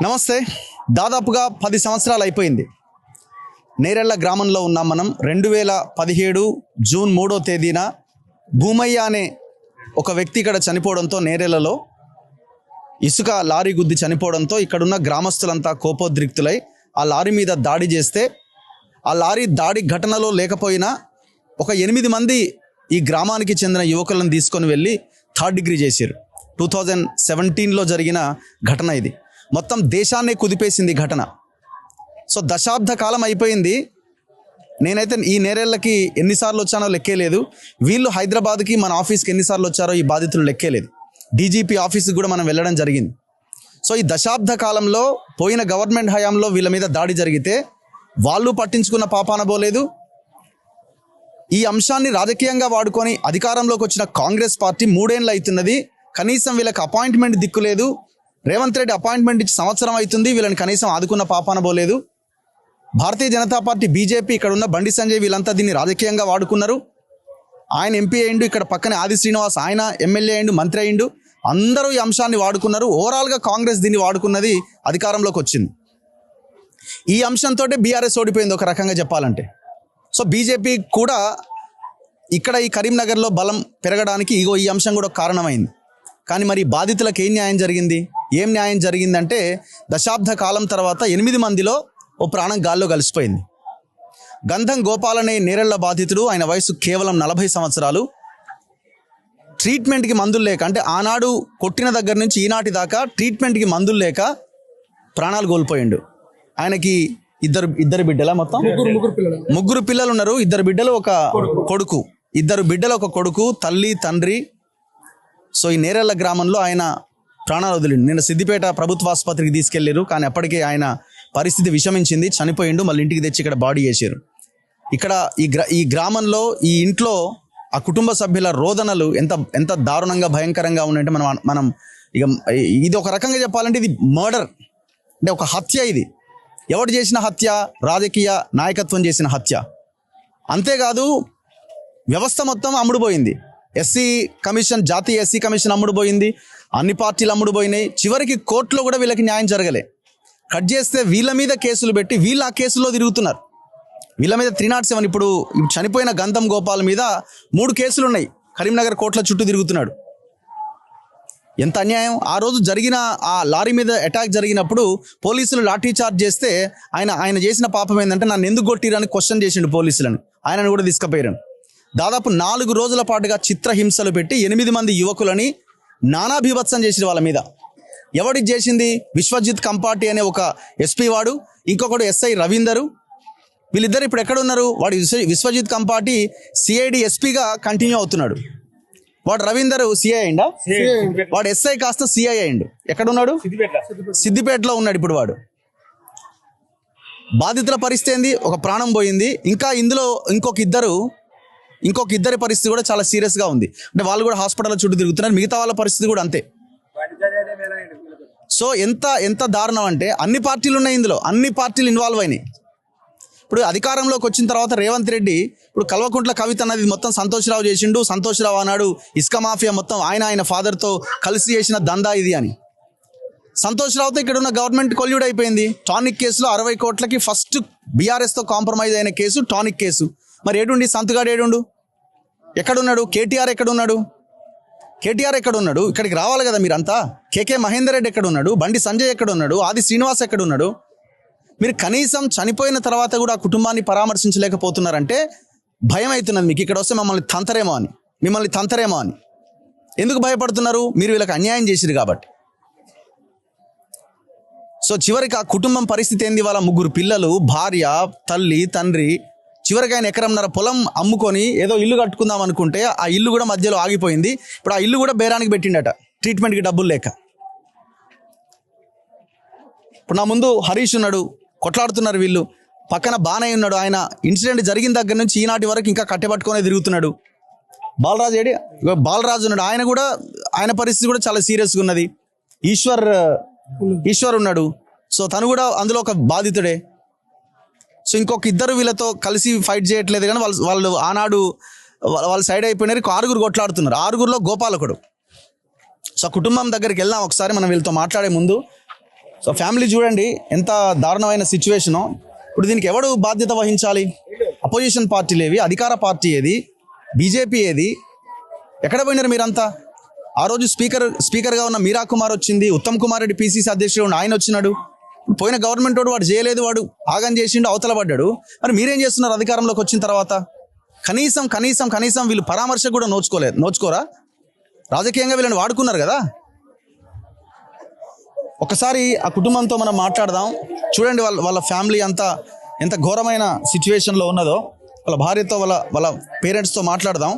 నమస్తే. దాదాపుగా 10 సంవత్సరాలు అయిపోయింది. నేరెళ్ల గ్రామంలో ఉన్నాం మనం. 2017 జూన్ 3వ తేదీన భూమయ్య అనే ఒక వ్యక్తి ఇక్కడ చనిపోవడంతో, నేరెళ్లలో ఇసుక లారీ గుద్ది చనిపోవడంతో ఇక్కడున్న గ్రామస్తులంతా కోపోద్రిక్తులై ఆ లారీ మీద దాడి చేస్తే, ఆ లారీ దాడి ఘటనలో లేకపోయినా ఒక 8 మంది ఈ గ్రామానికి చెందిన యువకులను తీసుకొని వెళ్ళి 3rd డిగ్రీ చేశారు. 2017లో జరిగిన ఘటన ఇది. మొత్తం దేశాన్నే కుదిపేసింది ఘటన. సో దశాబ్ద కాలం అయిపోయింది. నేనైతే ఈ నేరెళ్ళకి ఎన్నిసార్లు వచ్చానో లెక్కేలేదు. వీళ్ళు హైదరాబాద్కి మన ఆఫీస్కి ఎన్నిసార్లు వచ్చారో ఈ బాధితులు లెక్కేలేదు. డీజీపీ ఆఫీస్కి కూడా మనం వెళ్ళడం జరిగింది. సో ఈ దశాబ్ద కాలంలో పోయిన గవర్నమెంట్ హయాంలో వీళ్ళ మీద దాడి జరిగితే వాళ్ళు పట్టించుకున్న పాపాన పోలేదు. ఈ అంశాన్ని రాజకీయంగా వాడుకొని అధికారంలోకి వచ్చిన కాంగ్రెస్ పార్టీ 3 ఏళ్ళు అవుతున్నది. కనీసం వీళ్ళకి అపాయింట్మెంట్ దిక్కులేదు. రేవంత్ రెడ్డి అపాయింట్మెంట్ ఇచ్చి సంవత్సరం అవుతుంది. వీళ్ళని కనీసం ఆదుకున్న పాపాన పోలేదు. భారతీయ జనతా పార్టీ, బీజేపీ, ఇక్కడ ఉన్న బండి సంజయ్ వీళ్ళంతా దీన్ని రాజకీయంగా వాడుకున్నారు. ఆయన ఎంపీ అయిండు, ఇక్కడ పక్కనే ఆది శ్రీనివాస్ ఆయన ఎమ్మెల్యే అయిండు, మంత్రి అయిండు. అందరూ ఈ అంశాన్ని వాడుకున్నారు. ఓవరాల్గా కాంగ్రెస్ దీన్ని వాడుకున్నది, అధికారంలోకి వచ్చింది. ఈ అంశంతో బీఆర్ఎస్ ఓడిపోయింది ఒక రకంగా చెప్పాలంటే. సో బీజేపీ కూడా ఇక్కడ ఈ కరీంనగర్లో బలం పెరగడానికి ఈ అంశం కూడా కారణమైంది. కానీ మరి బాధితులకు ఏం న్యాయం జరిగింది? ఏం న్యాయం జరిగిందంటే, దశాబ్ద కాలం తర్వాత 8 మందిలో ఓ ప్రాణం గాల్లో కలిసిపోయింది. గంధం గోపాల్ అనే నేరెళ్ల బాధితుడు, ఆయన వయసు కేవలం 40 సంవత్సరాలు. ట్రీట్మెంట్కి మందులు లేక, అంటే ఆనాడు కొట్టిన దగ్గర నుంచి ఈనాటి దాకా ట్రీట్మెంట్కి మందులు లేక ప్రాణాలు కోల్పోయిండు. ఆయనకి ఇద్దరు బిడ్డలా? మొత్తం ముగ్గురు పిల్లలు ఉన్నారు. 2 బిడ్డలు, ఒక కొడుకు. 2 బిడ్డలు, ఒక కొడుకు, తల్లి తండ్రి. సో ఈ నేరెళ్ల గ్రామంలో ఆయన ప్రాణాలు వదిలిండు. నిన్న సిద్దిపేట ప్రభుత్వ ఆసుపత్రికి తీసుకెళ్లారు. కానీ అప్పటికే ఆయన పరిస్థితి విషమించింది, చనిపోయిండు. మళ్ళీ ఇంటికి తెచ్చి ఇక్కడ బాడీ చేశారు. ఇక్కడ ఈ గ్రామంలో, ఈ ఇంట్లో ఆ కుటుంబ సభ్యుల రోదనలు ఎంత దారుణంగా భయంకరంగా ఉన్నాయంటే మనం ఇక ఇది ఒక రకంగా చెప్పాలంటే ఇది మర్డర్, అంటే ఒక హత్య. ఇది ఎవరు చేసిన హత్య? రాజకీయ నాయకత్వం చేసిన హత్య. అంతేకాదు వ్యవస్థ మొత్తం అమ్ముడుపోయింది. ఎస్సీ కమిషన్, జాతీయ ఎస్సీ కమిషన్ అమ్ముడుపోయింది. అన్ని పార్టీలు అమ్ముడుపోయినాయి. చివరికి కోర్టులో కూడా వీళ్ళకి న్యాయం జరగలే. కట్ చేస్తే వీళ్ళ మీద కేసులు పెట్టి వీళ్ళు ఆ కేసులో తిరుగుతున్నారు. వీళ్ళ మీద 307, ఇప్పుడు చనిపోయిన గంధం గోపాల్ మీద 3 కేసులు ఉన్నాయి. కరీంనగర్ కోర్టుల చుట్టూ తిరుగుతున్నాడు. ఎంత అన్యాయం! ఆ రోజు జరిగిన ఆ లారీ మీద అటాక్ జరిగినప్పుడు పోలీసులు లాఠీ చార్జ్ చేస్తే ఆయన చేసిన పాపం ఏంటంటే, నన్ను ఎందుకు కొట్టిరని క్వశ్చన్ చేసిండు పోలీసులను. ఆయనను కూడా తీసుకుపోయారు. దాదాపు 4 రోజుల పాటుగా చిత్రహింసలు పెట్టి 8 మంది యువకులని నానాభీభత్సం చేసిన వాళ్ళ మీద. ఎవడికి చేసింది? విశ్వజిత్ కంపాటి అనే ఒక ఎస్పీ వాడు, ఇంకొకడు ఎస్ఐ రవీందరు. వీళ్ళిద్దరు ఇప్పుడు ఎక్కడ ఉన్నారు? వాడు విశ్వజిత్ కంపాటి సిఐడి ఎస్పీగా కంటిన్యూ అవుతున్నాడు. వాడు రవీందర్ సిఐ అయిందా? వాడు ఎస్ఐ కాస్త సిఐ అయిండు. ఎక్కడున్నాడు? సిద్దిపేటలో ఉన్నాడు ఇప్పుడు వాడు. బాధితుల పరిస్థితి ఏంది? ఒక ప్రాణం పోయింది. ఇంకా ఇందులో ఇంకొక 2 ఇంకొక ఇద్దరి పరిస్థితి కూడా చాలా సీరియస్గా ఉంది. అంటే వాళ్ళు కూడా హాస్పిటల్ చుట్టూ తిరుగుతున్నారు, మిగతా వాళ్ళ పరిస్థితి కూడా అంతే. సో ఎంత ఎంత దారుణం అంటే అన్ని పార్టీలు ఉన్నాయి ఇందులో, అన్ని పార్టీలు ఇన్వాల్వ్ అయినాయి. ఇప్పుడు అధికారంలోకి వచ్చిన తర్వాత రేవంత్ రెడ్డి ఇప్పుడు కల్వకుంట్ల కవిత అన్నది మొత్తం సంతోష్ రావు చేసిండు. సంతోష్ రావు అన్నాడు ఇసుక మాఫియా మొత్తం ఆయన ఫాదర్తో కలిసి చేసిన దందా ఇది అని. సంతోష్ రావుతో ఇక్కడ ఉన్న గవర్నమెంట్ కొల్యూడ్ అయిపోయింది. టానిక్ కేసులో 60 కోట్లకి ఫస్ట్ బీఆర్ఎస్తో కాంప్రమైజ్ అయిన కేసు టానిక్ కేసు. మరి ఏడుండి సంతుగాడు ఏడుండు, ఎక్కడున్నాడు? కేటీఆర్ ఎక్కడున్నాడు? కేటీఆర్ ఎక్కడున్నాడు? ఇక్కడికి రావాలి కదా మీరంతా. కేకే మహేందర్ రెడ్డి ఎక్కడున్నాడు? బండి సంజయ్ ఎక్కడున్నాడు? ఆది శ్రీనివాస్ ఎక్కడున్నాడు? మీరు కనీసం చనిపోయిన తర్వాత కూడా ఆ కుటుంబాన్ని పరామర్శించలేకపోతున్నారంటే భయం అవుతున్నది మీకు. ఇక్కడ వస్తే మిమ్మల్ని తంతరేమో అని. ఎందుకు భయపడుతున్నారు? మీరు వీళ్ళకి అన్యాయం చేసిరు కాబట్టి. సో చివరికి ఆ కుటుంబం పరిస్థితి ఏంది? వాళ్ళ 3 పిల్లలు, భార్య, తల్లి, తండ్రి. చివరికి ఆయన 1.5 ఎకరం పొలం అమ్ముకొని ఏదో ఇల్లు కట్టుకుందాం అనుకుంటే ఆ ఇల్లు కూడా మధ్యలో ఆగిపోయింది. ఇప్పుడు ఆ ఇల్లు కూడా బేరానికి పెట్టిండట, ట్రీట్మెంట్కి డబ్బులు లేక. ఇప్పుడు నా ముందు హరీష్ ఉన్నాడు, కొట్లాడుతున్నారు వీళ్ళు. పక్కన బానయ్య ఉన్నాడు, ఆయన ఇన్సిడెంట్ జరిగిన దగ్గర నుంచి ఈనాటి వరకు ఇంకా కట్టెపట్టుకునే తిరుగుతున్నాడు. బాలరాజు ఉన్నాడు, ఆయన పరిస్థితి కూడా చాలా సీరియస్గా ఉన్నది. ఈశ్వర్ ఉన్నాడు, సో తను కూడా అందులో ఒక బాధితుడే. సో ఇంకొక 2 వీళ్ళతో కలిసి ఫైట్ చేయట్లేదు, కానీ వాళ్ళు ఆనాడు వాళ్ళు సైడ్ అయిపోయినారు. 6 కొట్లాడుతున్నారు, 6లో గోపాలకుడు. సో కుటుంబం దగ్గరికి వెళ్దాం ఒకసారి మనం వీళ్ళతో మాట్లాడే ముందు. సో ఫ్యామిలీ చూడండి ఎంత దారుణమైన సిచ్యువేషను. ఇప్పుడు దీనికి ఎవడు బాధ్యత వహించాలి? అపోజిషన్ పార్టీలు ఏవి, అధికార పార్టీ ఏది, బీజేపీ ఏది? ఎక్కడ పోయినారు మీరంతా? ఆ రోజు స్పీకర్గా ఉన్న మీరా కుమార్ వచ్చింది, ఉత్తమ్ కుమార్ రెడ్డి పీసీసీ అధ్యక్షుడు ఆయన వచ్చినాడు. పోయిన గవర్నమెంట్ వాడు చేయలేదు, వాడు ఆగం చేసిండు, అవతల పడ్డాడు. మరి మీరేం చేస్తున్నారు అధికారంలోకి వచ్చిన తర్వాత? కనీసం వీళ్ళు పరామర్శ కూడా నోచుకోరా? రాజకీయంగా వీళ్ళని వాడుకున్నారు కదా. ఒకసారి ఆ కుటుంబంతో మనం మాట్లాడదాం. చూడండి వాళ్ళ ఫ్యామిలీ అంతా ఎంత ఘోరమైన సిచ్యువేషన్లో ఉన్నదో. వాళ్ళ భార్యతో వాళ్ళ పేరెంట్స్తో మాట్లాడదాం.